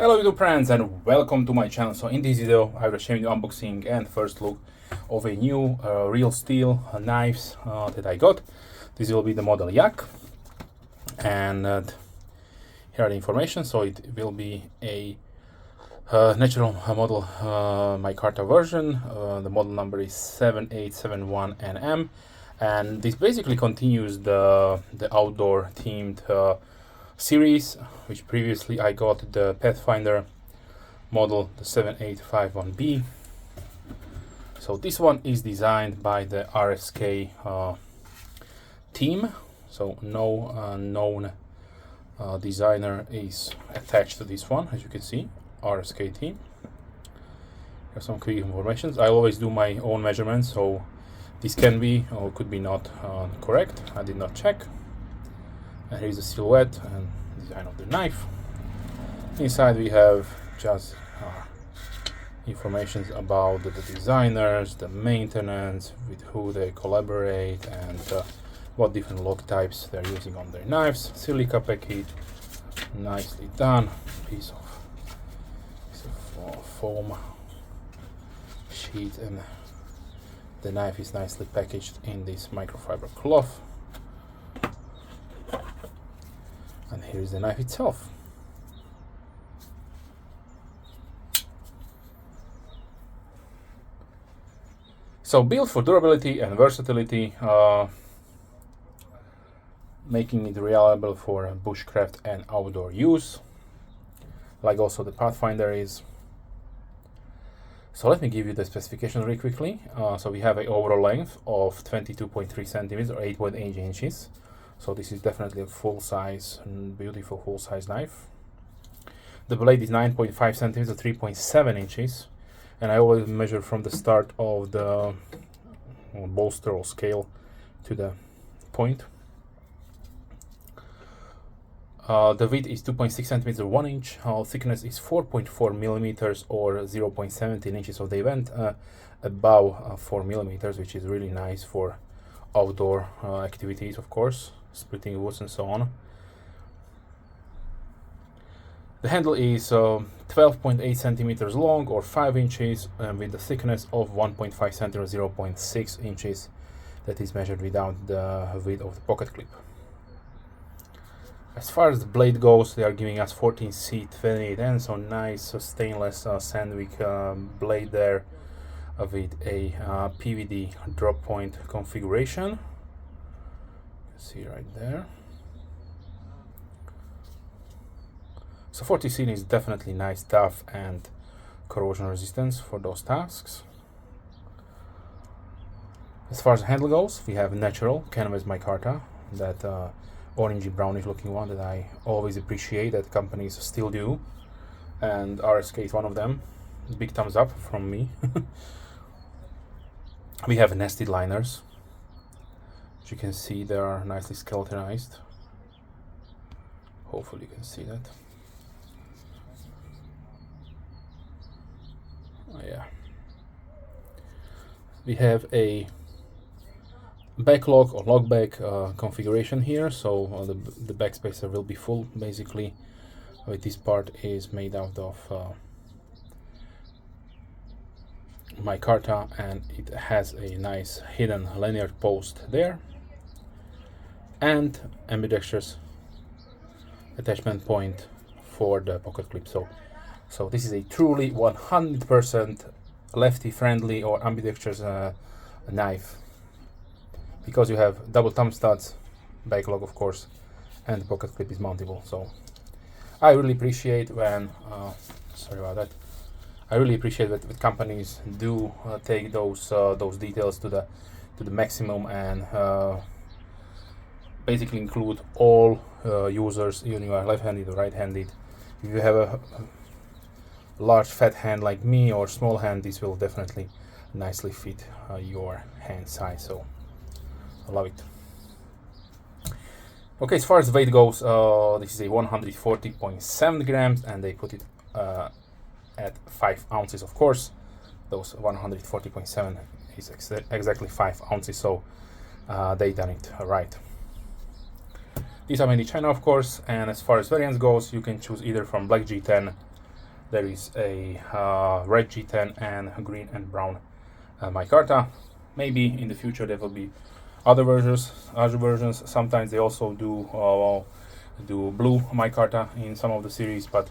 Hello YouTube friends and welcome to my channel. So in this video I will show you the unboxing and first look of a new real steel knives that I got. This will be the model YAK, and here are the information. So it will be a natural model Micarta version. The model number is 7871NM, and this basically continues the outdoor themed series, which previously I got the Pathfinder model, the 7851B. So this one is designed by the RSK team. So no known designer is attached to this one, as you can see. RSK team. Here's some key information. I always do my own measurements, so this can be or could be not correct. I did not check. And here's the silhouette and design of the knife. Inside we have just information about the designers, the maintenance, with who they collaborate, and what different lock types they're using on their knives. Silica package, nicely done. Piece of foam sheet, and the knife is nicely packaged in this microfiber cloth. And here is the knife itself. So built for durability and versatility, making it reliable for bushcraft and outdoor use, like also the Pathfinder is. So let me give you the specification really quickly. So we have an overall length of 22.3 centimeters or 8.8 inches. So this is definitely a full-size and beautiful full-size knife. The blade is 9.5 centimeters, 3.7 inches, and I always measure from the start of the bolster or scale to the point. The width is 2.6 centimeters, 1 inch. Thickness is 4.4 millimeters or 0.17 inches. So they went above 4 millimeters, which is really nice for outdoor activities, of course, splitting woods and so on. The handle is 12.8 centimeters long or 5 inches, with the thickness of 1.5 centimeters, 0.6 inches. That is measured without the width of the pocket clip. As far as the blade goes, they are giving us 14C28N, so nice stainless Sandvik blade there, with a PVD drop point configuration. See right there. So 40C is definitely nice, tough, and corrosion resistance for those tasks. As far as the handle goes, we have natural canvas micarta, that orangey brownish looking one that I always appreciate that companies still do, and RSK is one of them. Big thumbs up from me. We have nested liners. As you can see, they are nicely skeletonized. Hopefully you can see that. Oh, yeah. We have a backlock or lock back configuration here, so the backspacer will be full basically. This part is made out of micarta, and it has a nice hidden linear post there, and ambidextrous attachment point for the pocket clip. So this is a truly 100% lefty friendly or ambidextrous knife, because you have double thumb studs, backlog of course, and the pocket clip is mountable. So I really appreciate when sorry about that. I really appreciate that companies do take those details to the maximum, and basically include all users, even if you are left-handed or right-handed. If you have a large fat hand like me or small hand, this will definitely nicely fit your hand size. So I love it. Okay, as far as weight goes, this is a 140.7 grams, and they put it at 5 ounces. Of course, those 140.7 is exactly 5 ounces, so they done it right. These are made in China, of course, and as far as variants goes, you can choose either from Black G10 There is a red G10 and green and brown micarta. Maybe in the future there will be other versions. Sometimes they also do blue micarta in some of the series, but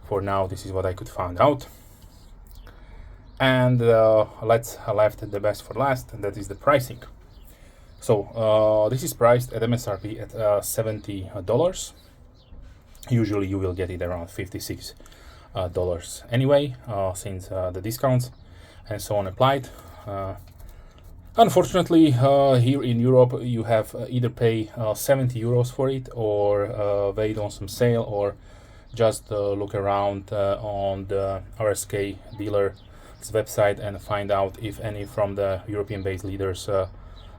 for now this is what I could find out. And let's left the best for last, and that is the pricing. So this is priced at MSRP at $70. Usually you will get it around $56 anyway, since the discounts and so on applied. Unfortunately, here in Europe you have either pay 70 euros for it, or wait on some sale, or just look around on the RSK dealer's website and find out if any from the European-based leaders,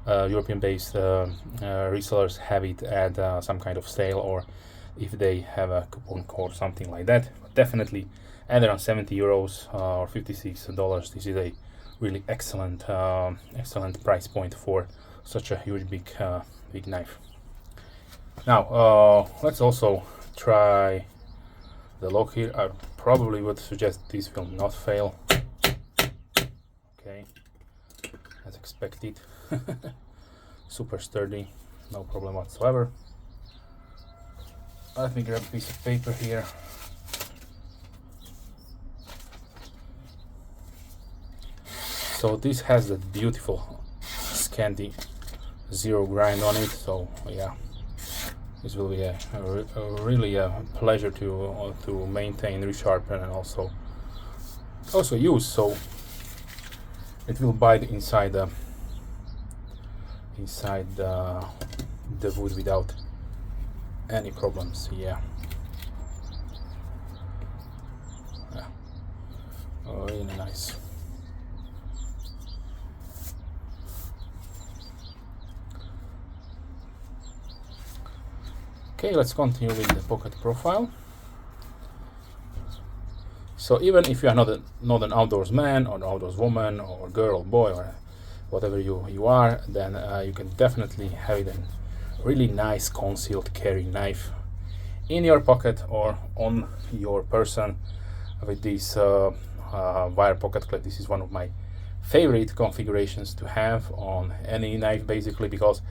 European-based resellers have it at some kind of sale, or if they have a coupon code, something like that. But definitely at around 70 euros or $56, this is a really excellent price point for such a huge big knife. Now let's also try the lock here. I probably would suggest this will not fail. Okay, as expected. Super sturdy, no problem whatsoever. Let me grab a piece of paper here. So this has that beautiful Scandi zero grind on it. So yeah, this will be a really a pleasure to maintain, resharpen, and also use. So it will bite inside the wood without any problems. Yeah, really nice. Okay, let's continue with the pocket profile. So even if you are not an outdoors man or an outdoors woman or girl or boy or whatever you are, then you can definitely have it in really nice concealed carry knife in your pocket or on your person with this wire pocket clip. This is one of my favorite configurations to have on any knife, basically, because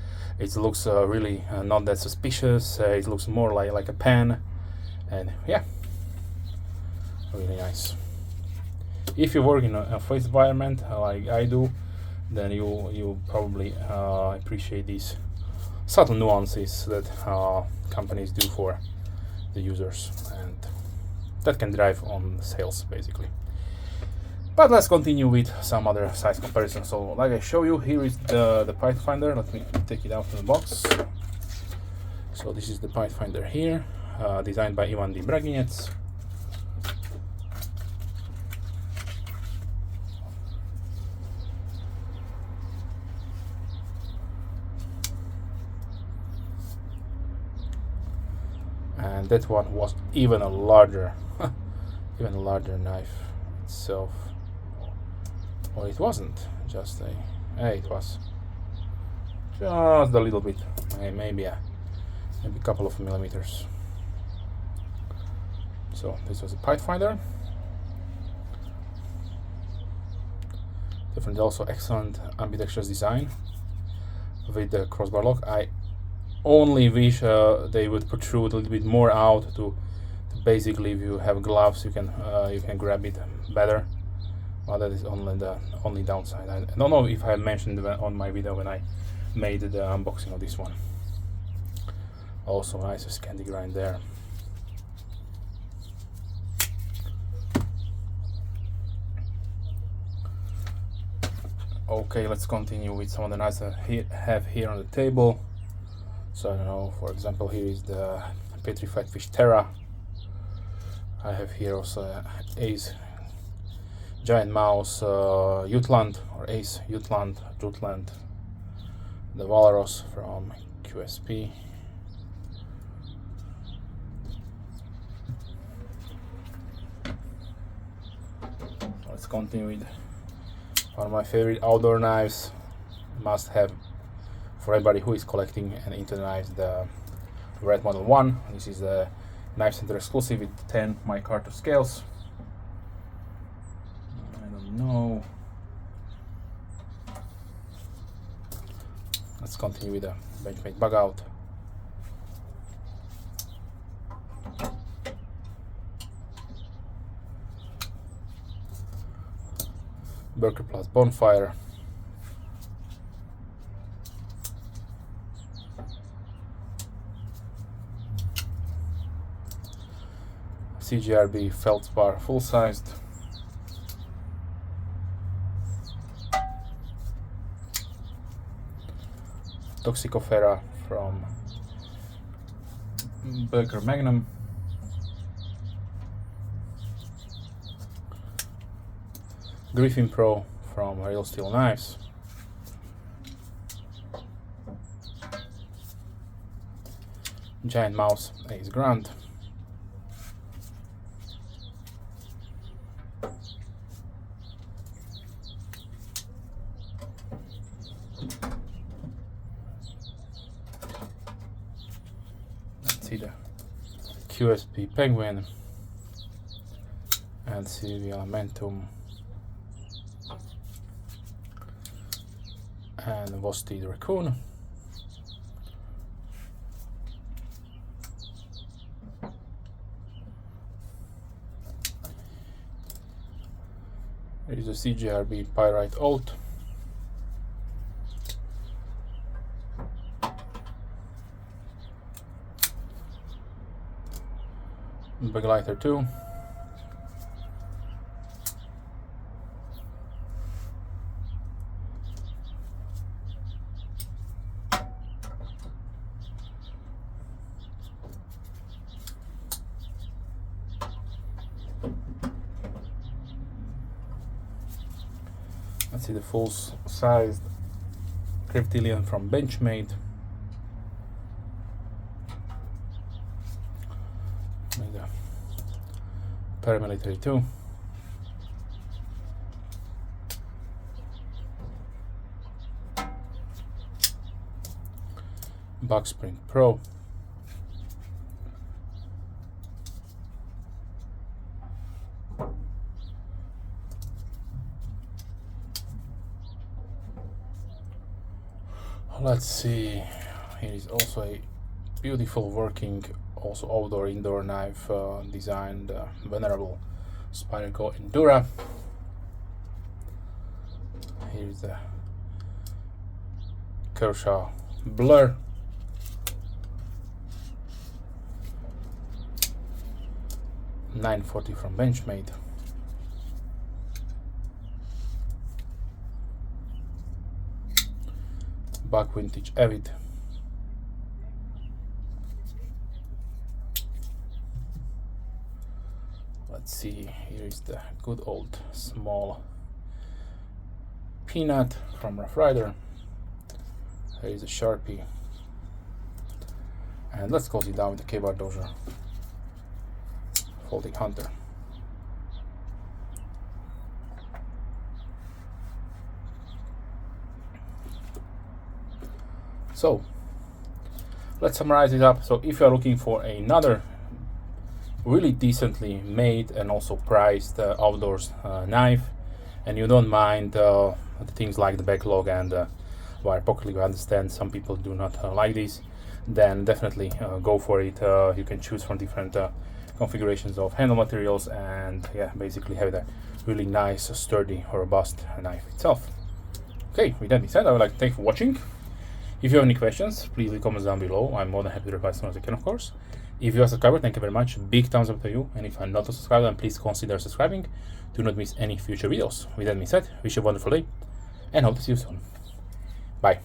it looks really not that suspicious. It looks more like a pen, and yeah, really nice. If you work in a face environment like I do, then you probably appreciate these subtle nuances that companies do for the users, and that can drive on sales, basically. But let's continue with some other size comparison. So like I show you, here is the Pathfinder. Let me take it out of the box. So this is the Pathfinder here, designed by Ivan D. Braginec. And that one was even a larger knife itself. Well, it wasn't just it was just a little bit, maybe a couple of millimeters. So this was a Pathfinder. Definitely also excellent ambidextrous design with the crossbar lock. I only wish they would protrude a little bit more out to basically, if you have gloves, you can grab it better. Well, that is only the only downside. I don't know if I mentioned on my video when I made the unboxing of this one. Also nice Scandi grind there. Okay, let's continue with some of the knives I have here on the table. So I don't know, for example, here is the Petrified Fish Terra. I have here also Ace Giant Mouse Jutland, or Ace Jutland, the Walrus from QSP. Let's continue with one of my favorite outdoor knives, must have for everybody who is collecting and into the knives, the Red Model 1. This is the Knife Center exclusive with 10 micarta scales. no. Let's continue with the Benchmade bug out. Burger plus Bonfire. CGRB Feldspar full-sized. Toxicofera from Burger Magnum. Griffin Pro from Real Steel Knives. Giant Mouse Ace Grand. Let's see the QSP Penguin and CV Elementum and Vosti the Raccoon. There is a CGRB Pyrite Oat. Big Lighter 2. Let's see the full-sized Cryptilian from Benchmade. Paramilitary 2. Bucksprint Pro. Let's see, here is also a beautiful working, also outdoor indoor knife designed Venerable Spyderco Endura. Here's the Kershaw Blur. $9.40 from Benchmade. Buck Vintage Avid. Let's see, here is the good old small Peanut from Rough Rider. There is a Sharpie. And let's close it down with the K-Bar Dozier Folding Hunter. So let's summarize it up. So if you're looking for another really decently made and also priced outdoors knife, and you don't mind the things like the backlog and wire pocket, you understand some people do not like these, then definitely go for it. You can choose from different configurations of handle materials, and yeah, basically have a really nice, sturdy, robust knife itself. Okay, with that being said, I would like to thank you for watching. If you have any questions, please leave comments down below. I'm more than happy to reply as soon as I can, of course. If you are a subscriber, thank you very much. Big thumbs up to you. And if you're not a subscriber, then please consider subscribing to not miss any future videos. With that being said, wish you a wonderful day and hope to see you soon. Bye.